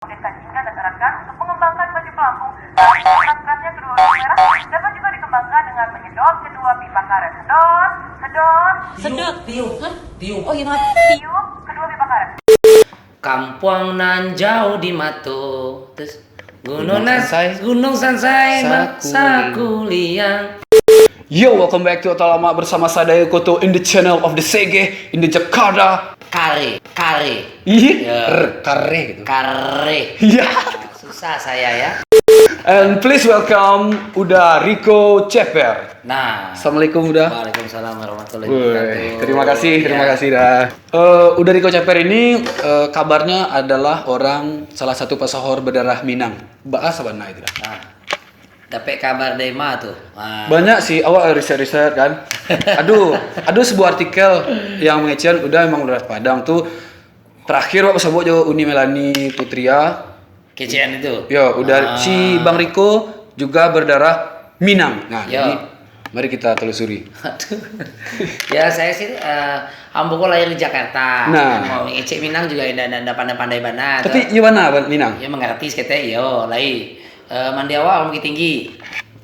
Dikajikan dan terapkan untuk mengembangkan baju pelampung. Keratnya kedua merah dapat juga dikembangkan dengan menyedot kedua pipa karet. Sedot, Tiup. Hah? Tiup. Oh gimana? tiup kedua pipa karet. Kampung nan jauh di Mato. Terus Gunung Sansai. Gunung Sansai, Sakuliang. Sakuliang. Yo, welcome back to Otalama bersama saya Dayo Koto in the channel of the Sege in the Jakarta. Kare. Ih, Ya. kare gitu. Kare. Iya. Susah saya ya. And please welcome Uda Rico Ceper. Nah. Assalamualaikum Uda. Waalaikumsalam warahmatullahi Woi, wabarakatuh. terima Ya. kasih dah. Uda Rico Ceper ini kabarnya adalah orang salah satu pesohor berdarah Minang. Bahas apa nah itu dah. Nah. Dapat kabar dari mana tuh? Nah. Banyak sih awal riset kan. Aduh sebuah artikel yang mengecewakan udah emang udah Padang tuh terakhir waktu sebut jo Uni Melani Putria. Kecean itu. Ya, udah si Bang Riko juga berdarah Minang. Nah, Yo. jadi mari kita telusuri. Aduh. Ya saya sih ambo lahir di Jakarta. Nah. Mau ngecek Minang juga tidak pandai-pandai banget. Tapi gimana Minang? Ya mengerti sekete yo lai. Mandiawa orang Bukit Tinggi.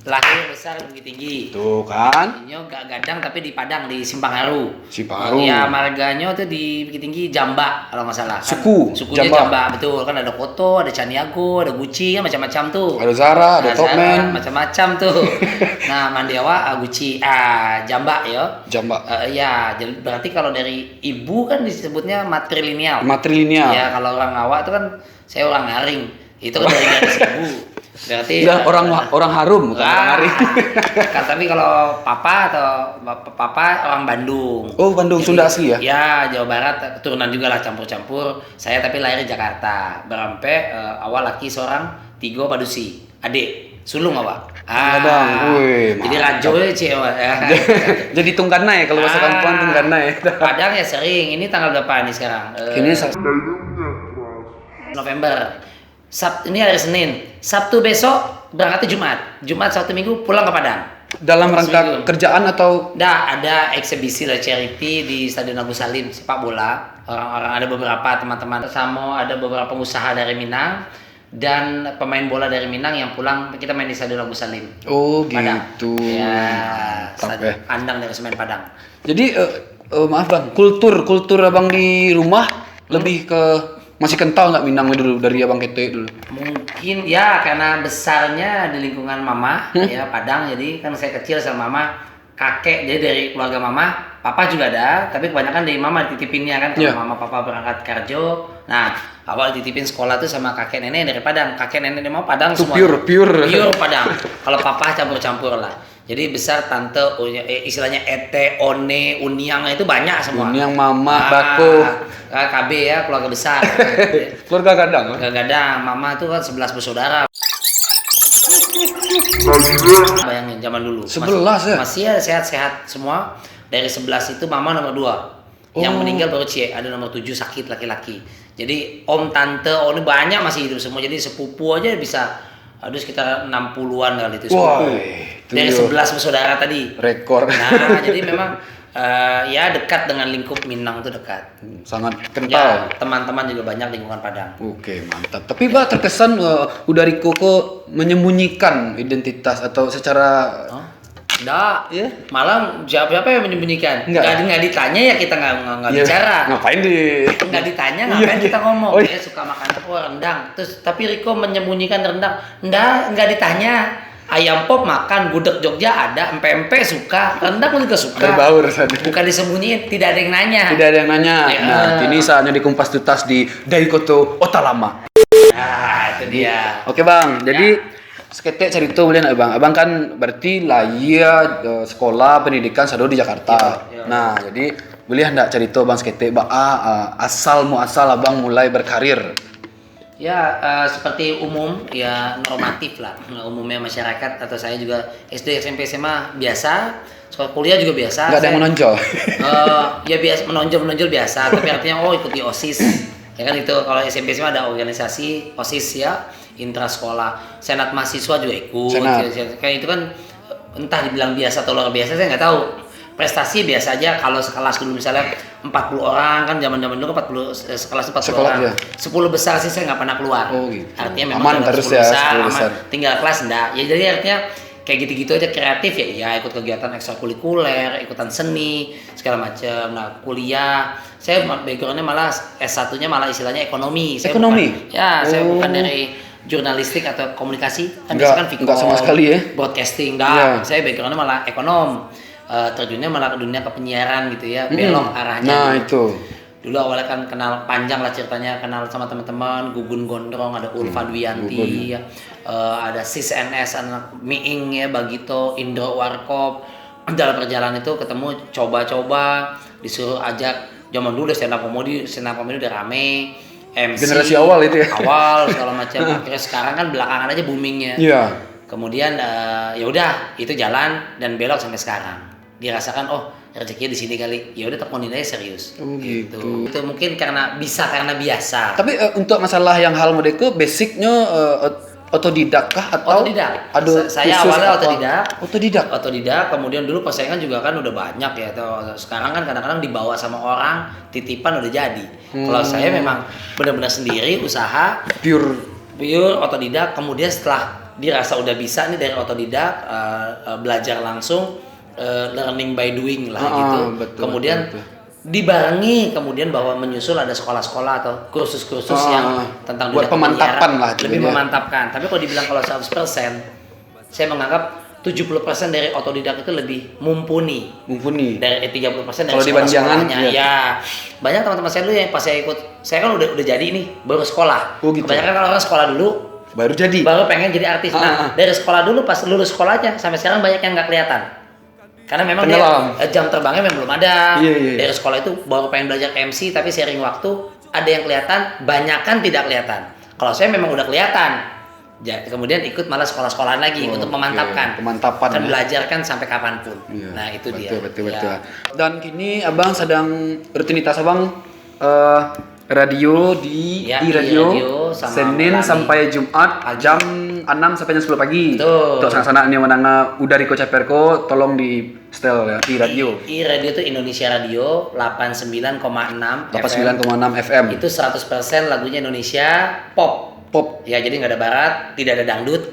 Lahir besar di Bukit Tinggi. Tuh kan. Nyo gak gadang tapi di Padang di Simpang Haru. Simpang Haru. Ya marganya tuh di Bukit Tinggi Jamba kalau nggak salah. Sukunya Jamba. Jamba betul kan ada Koto, ada Caniago, ada Gucci kan macam-macam tuh. Ada Zara, ada Zara, Topman. macam-macam tuh. Nah Mandiawa Gucci, Jamba yo. Jamba. Ya jadi berarti kalau dari ibu kan disebutnya matrilineal. Matrilineal. Ya kalau orang Awak tuh kan saya orang Ngaring. Itu kan dari garis ibu. Berarti Udah orang harum bukan orang Ari. Kan, tapi kalau papa atau papa orang Bandung. Oh, Bandung, Sunda asli ya? Ya, Jawa Barat keturunan juga lah campur-campur. Saya tapi lahir di Jakarta. Berampe awal laki seorang, tiga padusi. Adik, sulung apa? Padang, wih, Jadi mantap. rajo ya cewek. Jadi tungganai kalau bahasa kampungan tungganai. Padang ya sering. Ini tanggal berapa nih sekarang? Ini November. Ini hari Senin. Sabtu besok berangkat Jumat. Jumat Sabtu Minggu pulang ke Padang. dalam rangka Seminggu. kerjaan atau Ada eksibisi lah charity di Stadion Agus Salim sepak bola. Orang-orang ada beberapa teman-teman sama ada beberapa pengusaha dari Minang dan pemain bola dari Minang yang pulang kita main di Stadion Agus Salim. oh Padang. gitu. Ya, Mantap, Stadion ya. Pandang dari Semen Padang. Jadi maaf bang, kultur abang di rumah lebih ke masih kental nggak Minang dulu dari abang Kete dulu? Mungkin ya karena besarnya di lingkungan mama ya Padang, jadi kan saya kecil sama mama, kakek jadi dari keluarga mama, papa juga ada tapi kebanyakan dari mama dititipinnya kan kalau Iya. mama papa berangkat kerja. Nah awal dititipin sekolah tuh sama kakek nenek dari Padang, kakek nenek dia mau Padang Itu semua pure. pure Padang. Kalau papa campur-campur lah, jadi besar tante istilahnya ete one uniang itu banyak semua. Uniang, mama, bako. KB ya keluarga besar. Keluarga kadang. Kadang-kadang mama tuh kan 11 bersaudara. Bayangin zaman dulu. 11 ya? Masih ya sehat-sehat semua. Dari 11 itu mama nomor 2. Yang Oh. meninggal baru Cie, ada nomor 7 sakit laki-laki. Jadi om tante, ini banyak masih hidup semua. Jadi sepupu aja bisa sekitar 60-an kali itu Wah, sepupu. itu Dari yo. 11 bersaudara tadi. Rekor. Nah, jadi memang ya dekat dengan lingkup Minang tuh dekat. Sangat Ya, kental. teman-teman juga banyak lingkungan Padang. Oke, mantap. Tapi Mbak terkesan udah Riko kok menyembunyikan identitas atau secara Enggak, ya? malah siapa yang menyembunyikan? Enggak. Nggak ditanya ya kita nggak Ya, bicara. Ngapain di? Nggak ditanya ngapain Iya, kita ngomong? Oh, Dia suka makan rendang. Terus tapi Riko menyembunyikan rendang. Nggak ditanya. Ayam pop makan, gudeg Jogja ada, empe-empe suka, rendang juga suka. Berbau rasanya. Bukan disembunyiin, tidak ada yang nanya. Tidak ada yang nanya. Ya. Nah, kini saatnya dikupas tuntas di Daikoto Otalama. Nah, itu dia. Oke bang, jadi seketek cerita boleh nggak bang? Abang kan berarti lahir sekolah pendidikan sado di Jakarta. Iya. Nah, jadi boleh nggak cerita bang seketek bang asal abang mulai berkarir? Ya seperti umum ya normatif lah umumnya masyarakat atau saya juga SD SMP SMA biasa, sekolah kuliah juga biasa. Nggak ada yang menonjol. Ya biasa menonjol biasa tapi artinya ikuti OSIS ya kan, itu kalau SMP SMA ada organisasi OSIS ya, intra sekolah, senat mahasiswa juga ikut. Senat. Kayak itu kan entah dibilang biasa atau luar biasa saya nggak tahu. Prestasi biasa aja kalau sekelas dulu misalnya 40 orang kan zaman-zaman dulu kan 40 sekelas 40 Sekolah, orang. iya. 10 besar sih saya nggak pernah keluar. Oh, gitu. Artinya memang Aman dalam terus 10 ya, besar, 10 aman. besar. Tinggal kelas enggak. Ya jadi artinya kayak gitu-gitu aja kreatif ya ikut kegiatan ekstrakurikuler, ikutan seni, segala macam. Nah, kuliah saya backgroundnya malah S1-nya malah istilahnya ekonomi. Saya Ekonomi? Saya Oh. bukan dari jurnalistik atau komunikasi kan Enggak, biasanya kan enggak sama sekali ya. broadcasting Iya. saya backgroundnya malah ekonom. Terjunnya malah ke dunia kepenyiaran gitu ya, belok arahnya. Nah, gitu. itu. Dulu awalnya kan kenal panjang lah ceritanya, kenal sama teman-teman, Gugun Gondrong, ada Ulfa Dwianti, ya. Ada Sis NS, anak Miing ya, Bagito, Indro Warkop. Dalam perjalanan itu ketemu coba-coba, disuruh ajak, zaman dulu udah stand up comedy udah rame. MC, Generasi awal itu ya. awal segala macam. Akhirnya sekarang kan belakangan aja boomingnya. Iya. Kemudian ya udah itu jalan dan belok sampai sekarang. Dirasakan rezekinya di sini kali. Ya udah tekunin aja serius. Oh, gitu. Itu mungkin karena biasa. Tapi untuk masalah yang hal modeko basicnya otodidak kah atau Otodidak. ada Saya khusus awalnya apa? Otodidak. Kemudian dulu persaingan juga kan udah banyak ya. Sekarang kan kadang-kadang dibawa sama orang, titipan udah jadi. Kalau saya memang benar-benar sendiri usaha Pure. otodidak. Kemudian setelah dirasa udah bisa nih dari otodidak, belajar langsung, learning by doing lah gitu. Betul, Kemudian betul. dibarengi kemudian bahwa menyusul ada sekolah-sekolah atau kursus-kursus yang tentang buat dunia pemantapan penyiaran, lah lebih jadinya. memantapkan. Tapi kalau dibilang kalau 100%, saya menganggap 70% dari otodidak itu lebih mumpuni dari 30% dari Kalau dibandingkan, sekolah-sekolahnya. Ya, banyak teman-teman saya dulu yang pas saya ikut, saya kan udah jadi nih baru sekolah. Oh, gitu. Kebanyakan kalau orang sekolah dulu Baru jadi. baru pengen jadi artis. Nah, dari sekolah dulu pas lulus sekolahnya sampai sekarang banyak yang nggak kelihatan. Karena memang Tenggelam. dia jam terbangnya memang belum ada. Iya. Dari sekolah itu baru pengen belajar MC tapi sharing waktu ada yang kelihatan, banyakan tidak kelihatan. Kalau saya memang udah kelihatan. Kemudian ikut malah sekolah-sekolahan lagi untuk memantapkan. Pemantapan. Dan belajarkan sampai kapanpun. Iya. Nah, itu dia. Betul. Ya. Dan kini Abang sedang rutinitas Abang radio di Ya, radio sama Senin Melani. sampai Jumat jam 6 sampai jam 10 pagi. Betul. Untuk sana-sana ini menanga udari ko Caperko tolong di setel ya di radio. Radio itu Indonesia Radio 89,6 89,6 FM. Itu 100% lagunya Indonesia pop. Ya, jadi nggak ada barat, tidak ada dangdut.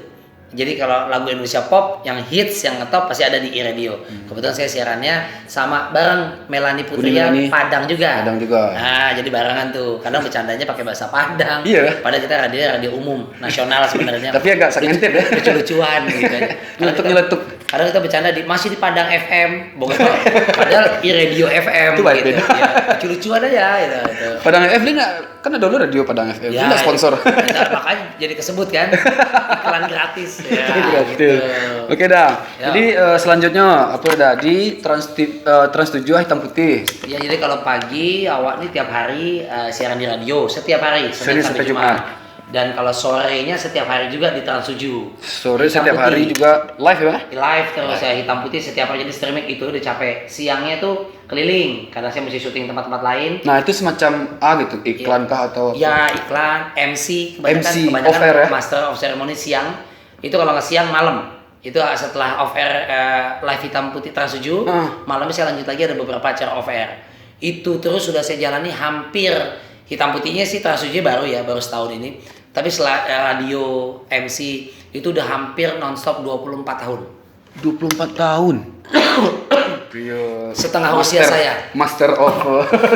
Jadi kalau lagu Indonesia pop yang hits yang ngetop pasti ada di iRadio. Kebetulan saya siarannya sama bareng Melani Putri yang Melani. Padang juga. Padang juga. Nah, jadi barengan tuh. Kadang bercandanya pakai bahasa Padang. Iya. Padahal kita radio umum nasional sebenarnya. Tapi agak segmented ya. Lucu-lucuan gitu aja. Nyeletuk-nyeletuk. Kadang kita bercanda masih di Padang FM, padahal iRadio FM Itu gitu. beda. Ya, lucu-lucuan aja gitu. Padang FM ini kan ada dulu radio Padang FM. Ya, Tidak sponsor. makanya jadi kesebut kan iklan gratis. Ya, Gratis. gitu. Oke dah. Ya. Jadi selanjutnya apa udah di Trans 7 hitam putih. Ya, jadi kalau pagi awak nih tiap hari siaran di radio setiap hari Senin sampai Jumat. Dan kalau sorenya setiap hari juga di Trans 7. Sore Hitam setiap Putih. hari juga live ya. Live terus ya, hitam putih setiap hari, jadi streaming itu udah capek. Siangnya tuh keliling karena saya mesti syuting tempat-tempat lain. Nah itu semacam gitu iklan kah atau Ya, iklan, MC, MC, kebanyakan off air ya? Master of Ceremony siang. Itu kalau nggak siang malam. Itu setelah off air live hitam putih Trans 7, malamnya saya lanjut lagi ada beberapa acara off air. Itu terus sudah saya jalani hampir hitam putihnya sih Trans 7 baru setahun ini. Tapi setelah radio MC itu udah hampir nonstop 24 tahun. 24 tahun. Setengah usia saya. Master of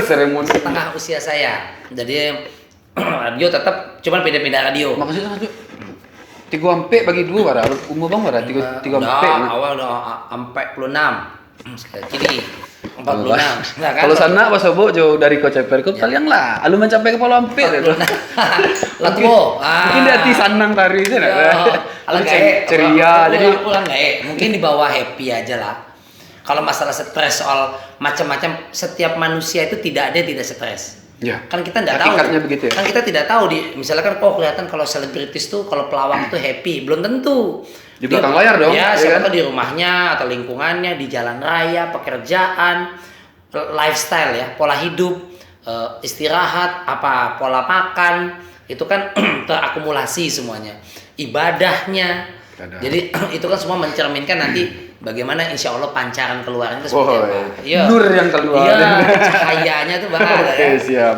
Ceremony. Setengah usia saya. Jadi radio tetap cuman pindah-pindah radio. Maksudnya lanjut. 3 ampe bagi 2 warah. Umur bang warah 3 ampe. Awal udah sampai 46. Kini 46. Nah, kan? Kalau sana pas sobo jauh dari Koceper ke kalian lah. Alu mencapai ke Pulau Ampe itu. Lah tuh. Mungkin di hati sanang tari itu Alang gae ceria jadi ulang gae. Mungkin dibawa happy aja lah. Kalau masalah stres soal macam-macam, setiap manusia itu tidak ada yang tidak stres. ya. Kan kita tidak tahu. Hakikatnya begitu ya. Kan kita tidak tahu misalnya kan kelihatan kalau selebritis tuh kalau pelawak tuh happy, belum tentu. Di belakang layar dong. Ya, ya siapa kan? tahu di rumahnya atau lingkungannya, di jalan raya, pekerjaan, lifestyle ya, pola hidup, istirahat, pola makan, itu kan terakumulasi semuanya. Ibadahnya, Ada. Jadi itu kan semua mencerminkan nanti bagaimana insya Allah pancaran keluarnya itu seperti Oh, apa. Iya. nur yang keluar. Iya, cahayanya tuh bakal Oke, ya. siap.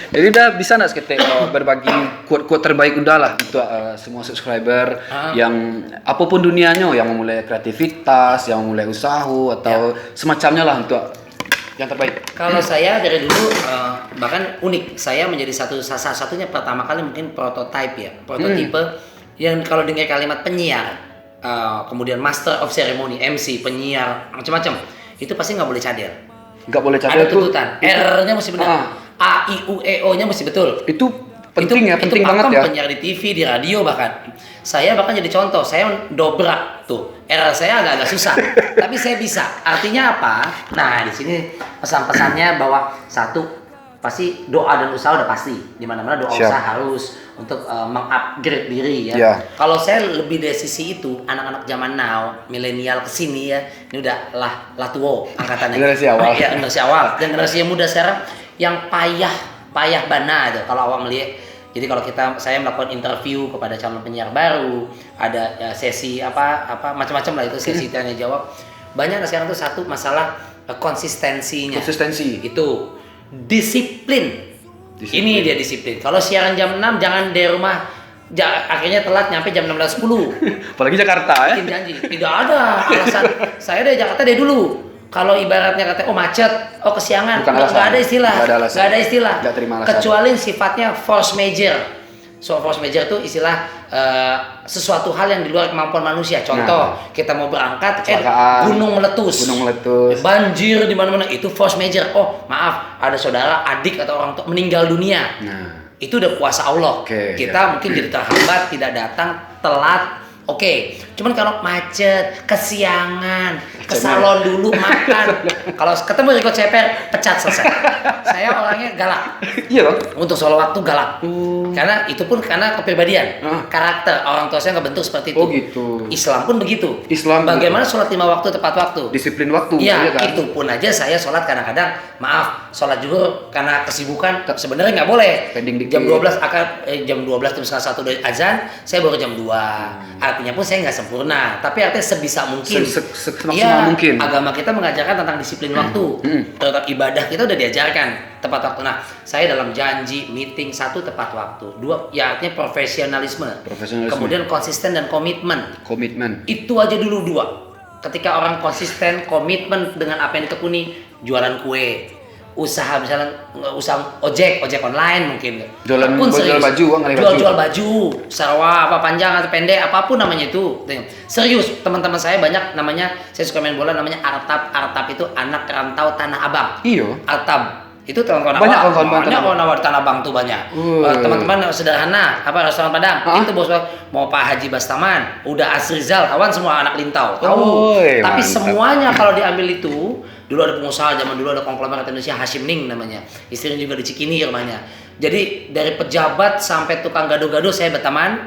Jadi udah bisa nggak kita berbagi quote-quote terbaik udah lah untuk semua subscriber yang apapun dunianya, yang memulai kreativitas, yang memulai usaha atau semacamnya lah untuk yang terbaik. Kalau saya dari dulu bahkan unik, saya menjadi salah satunya pertama kali mungkin prototipe ya, prototipe yang kalau dengar kalimat penyiar, kemudian master of ceremony, MC, penyiar, macam-macam, itu pasti nggak boleh cadel. Nggak boleh cadel Ada tuntutan, R-nya mesti benar, A, I, U, E, O-nya mesti betul. Itu penting ya, penting banget ya. Penyiar di TV, di radio bahkan. Saya bahkan jadi contoh, saya dobrak tuh. R saya agak-agak susah, tapi saya bisa. Artinya apa? Nah, di sini pesan-pesannya bahwa satu, pasti doa dan usaha udah pasti. Di mana-mana doa usaha harus untuk mengupgrade diri ya. Kalau saya lebih dari sisi itu, anak-anak zaman now, milenial kesini ya, ini udah lah tua angkatannya. Generasi awal. Ya, generasi awal. Dan generasi yang muda sekarang yang payah bana itu kalau awak melihat. Jadi kalau saya melakukan interview kepada calon penyiar baru, ada sesi apa macam-macam lah itu, sesi tanya jawab. Banyak sekarang tuh satu masalah konsistensinya. Konsistensi. Itu disiplin. Ini dia disiplin. Kalau siaran jam 6 jangan dari rumah akhirnya telat nyampe jam 16.10. Apalagi Jakarta ya. Bikin janji. Tidak ada alasan. Saya dari Jakarta dari dulu. Kalau ibaratnya kata macet, kesiangan, nggak ada istilah, nggak ada istilah. Kecuali sifatnya force major. So force major itu istilah sesuatu hal yang di luar kemampuan manusia. Contoh, kita mau berangkat, gunung meletus, banjir di mana-mana, itu force major. Oh maaf, ada saudara, adik atau orang tua meninggal dunia. Itu udah kuasa Allah. Kita mungkin jadi terhambat, tidak datang, telat. Cuman kalau macet, kesiangan, ke salon dulu makan. Kalau ketemu Rico Ceper, pecat selesai. Saya orangnya galak. Iya loh. Untuk soal waktu galak. Karena itu pun karena kepribadian, karakter orang tua saya ngebentuk seperti itu. Oh gitu. Islam pun begitu. Islam. Bagaimana sholat 5 waktu tepat waktu? Disiplin waktu. Iya, kan? itu pun aja saya sholat kadang-kadang, maaf, sholat zuhur karena kesibukan sebenarnya nggak boleh. Jam 12 jam 12 jam setengah 1 dari azan, saya baru jam 2. Artinya pun saya nggak sempurna, tapi artinya sebisa mungkin. Semaksimal mungkin. Agama kita mengajarkan tentang disiplin waktu. Terutama ibadah kita udah diajarkan tepat waktu. Nah, saya dalam janji, meeting, 1 tepat waktu. 2, ya artinya profesionalisme. Kemudian konsisten dan komitmen. Itu aja dulu 2. Ketika orang konsisten, komitmen dengan apa yang ditekuni, jualan kue, usaha misalnya usaha ojek online mungkin jual baju, sarwa apa panjang atau pendek apapun namanya itu serius. Teman-teman saya banyak namanya, saya suka main bola, namanya Artab itu anak rantau Tanah Abang. Artab itu kawan-kawan awak Tanah Abang tuh banyak. Teman-teman sederhana apa restoran Padang itu bos mau Pak Haji Bastaman, udah Asrizal, kawan semua anak Lintau tahu. Tapi semuanya kalau diambil itu, dulu ada pengusaha zaman dulu, ada konglomerat Indonesia, Hashim Ning namanya, istrinya juga di Cikini rumahnya. Jadi dari pejabat sampai tukang gado-gado saya berteman,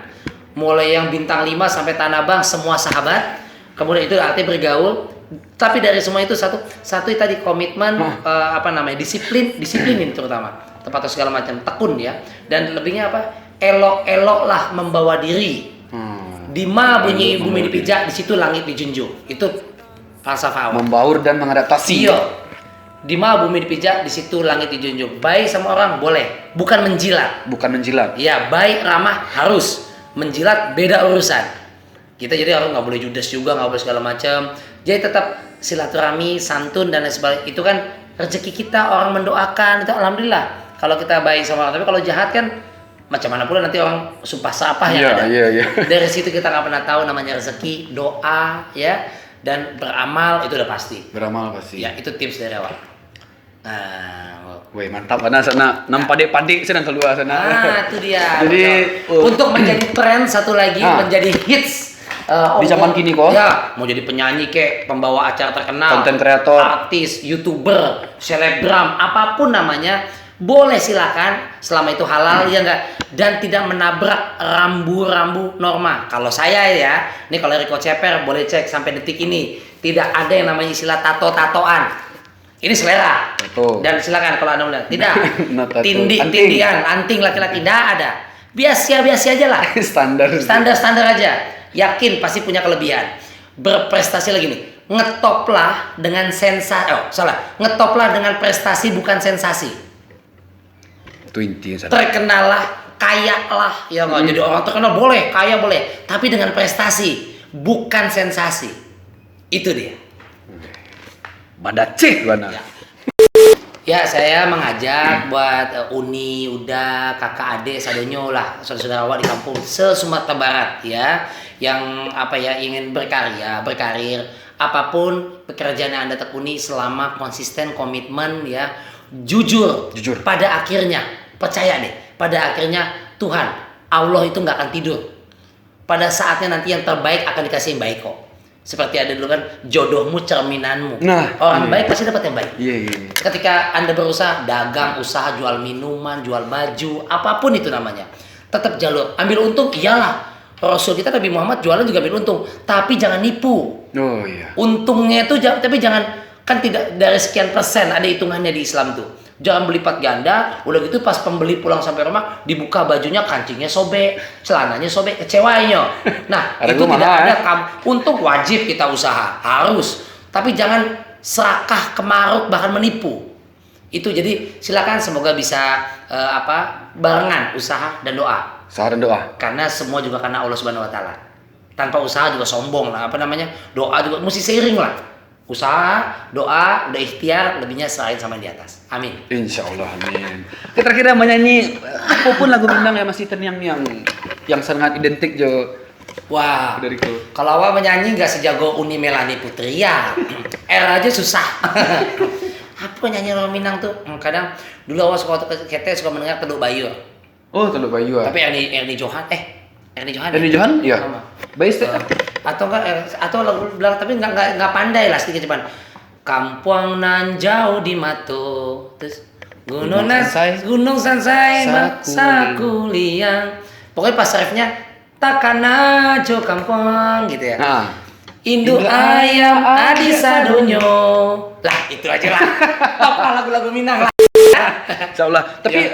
mulai yang bintang 5 sampai Tanah Abang semua sahabat. Kemudian itu artinya bergaul. Tapi dari semua itu satu tadi komitmen, disiplinin terutama tepat segala macam, tekun ya, dan lebihnya apa, elok-eloklah membawa diri. Di ma bunyi bumi dipijak, di situ langit dijunjung. Itu falsafah awal. Membaur dan mengadaptasi. Iya. Di ma bumi dipijak, di situ langit dijunjung. Baik sama orang boleh, bukan menjilat. Iya, baik ramah harus, menjilat beda urusan. Kita jadi orang nggak boleh judes juga, nggak boleh segala macam. Jadi tetap silaturahmi, santun dan lain sebagainya. Itu kan rezeki kita, orang mendoakan itu alhamdulillah. Kalau kita baik sama orang, tapi kalau jahat kan macam mana pula nanti orang sumpah serapah yang ada. Dari situ kita nggak pernah tahu namanya rezeki, doa ya, dan beramal itu udah pasti. Ya itu tips dari awal. Wih mantap karena sana padik sedang keluar sana. Itu dia. Jadi untuk menjadi tren satu lagi, menjadi hits. Di zaman kini kok. Ya, mau jadi penyanyi kek, pembawa acara terkenal, konten kreator, artis, YouTuber, selebgram, apapun namanya, boleh silakan selama itu halal ya enggak, dan tidak menabrak rambu-rambu norma. Kalau saya ya, ini kalau Rico Ceper boleh cek sampai detik ini, tidak ada yang namanya istilah tato-tatoan. Ini selera. Dan silakan kalau Anda melihat. Tidak. Tindian, anting laki-laki tidak ada. Biasa aja lah. Standar aja. yakin pasti punya kelebihan. Berprestasi lagi nih. Ngetoplah dengan ngetoplah dengan prestasi bukan sensasi. Itu intinya. Terkenallah, kaya lah, ya nggak? Jadi orang terkenal boleh, kaya boleh, tapi dengan prestasi bukan sensasi. Itu dia. Banda cek mana? Ya, saya mengajak buat Uni, Uda, kakak adik, sadonyo lah, saudara-saudara awak di kampung se-Sumatera Barat ya, yang ingin berkarir, apapun pekerjaan yang Anda tekuni selama konsisten, komitmen ya, jujur. Pada akhirnya, percaya deh, pada akhirnya Tuhan, Allah itu nggak akan tidur. Pada saatnya nanti yang terbaik akan dikasih yang baik kok. Seperti ada dulu kan, jodohmu cerminanmu. Orang baik pasti dapat yang baik. Ketika Anda berusaha dagang, usaha jual minuman, jual baju, apapun itu namanya, tetap jalur. Ambil untung, iyalah. Rasul kita Nabi Muhammad jualan juga ambil untung, tapi jangan nipu. Untungnya itu tapi jangan, kan tidak dari sekian persen, ada hitungannya di Islam tuh. Jangan berlipat ganda, udah gitu pas pembeli pulang sampai rumah dibuka bajunya, kancingnya sobek, celananya sobek, kecewanya. Nah, itu tidak ada untung, wajib kita usaha, harus. Tapi jangan serakah, kemaruk, bahkan menipu. Itu jadi silakan, semoga bisa barengan usaha dan doa. Karena semua juga karena Allah Subhanahu wa taala. Tanpa usaha juga sombong lah, doa juga mesti seiring lah. Usaha, doa, udah ikhtiar, lebihnya serahin sama yang di atas. Amin. Insya Allah, amin. Kira-kira menyanyi apapun lagu Minang yang masih terngiang-ngiang, yang sangat identik jo. Wah, kalau awak menyanyi nggak sejago Uni Melani Putri ya, aja susah. Apa nyanyi orang Minang tuh? Kadang dulu awak suka mendengar Teluk Bayu. Oh, Teluk Bayu. Tapi Erni Johan, ya. Baik. Atau lagu bilang tapi nggak pandai lah, sedikit cuman Kampung nan jauh di Mato, terus Gunung Sansai Sakuliang. Pokoknya pas refnya takana jo kampung gitu ya. Induk ayam adi sadonyo. Lah itu aja lah. Apa lagu-lagu Minang lah. Insyaallah. Tapi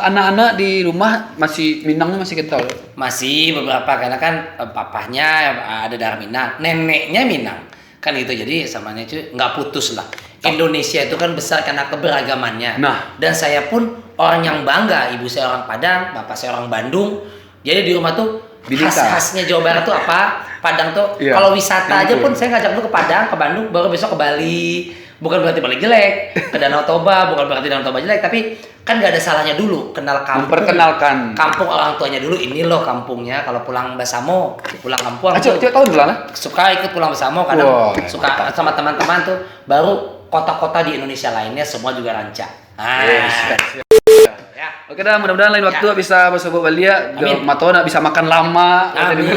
anak-anak di rumah Minangnya masih kental. Masih beberapa, karena kan papahnya ada darah Minang, neneknya Minang. Kan gitu. Jadi samanya itu nggak putus lah. Indonesia itu kan besar karena keberagamannya. Dan saya pun orang yang bangga, ibu saya orang Padang, bapak saya orang Bandung. Jadi di rumah tuh khas-khasnya Jawa Barat tuh apa? Padang tuh kalau wisata aja pun saya ngajak dulu ke Padang, ke Bandung, baru besok ke Bali. Bukan berarti Bali jelek, ke Danau Toba bukan berarti Danau Toba jelek, tapi kan nggak ada salahnya dulu kenal kampung. Memperkenalkan kampung orang tuanya dulu, ini loh kampungnya. Kalau pulang Basamo, pulang kampung. Tahun dulu lah. Suka ikut pulang Basamo, kadang suka sama teman-teman tuh. Baru kota-kota di Indonesia lainnya semua juga rancak. Oke dah, mudah-mudahan lain waktu bisa bersama Balia. Matona bisa makan lama. Amin.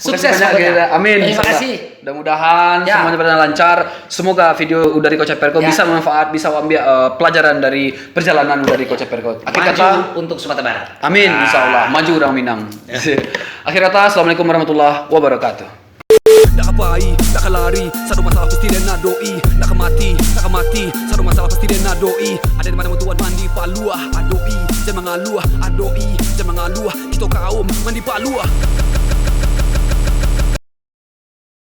Sukses kita. Amin. Terima kasih. Mudah-mudahan semuanya berjalan lancar. Semoga video Udari Coach Perko bisa bermanfaat, bisa ambil pelajaran dari perjalanan Udari Coach Perko. Akhir kata untuk Sumatera Barat. Amin. Insyaallah maju orang Minang. Akhir kata, assalamualaikum warahmatullahi wabarakatuh. Nakabai, nakalari, satu masalah pasti dia nadoi. Nakamati, satu masalah pasti dia nadoi. Ada di mana tuan mandi paluah, adoi. Jangan mengaluah, adoi. Jangan mengaluah, kita kaum mandi paluah.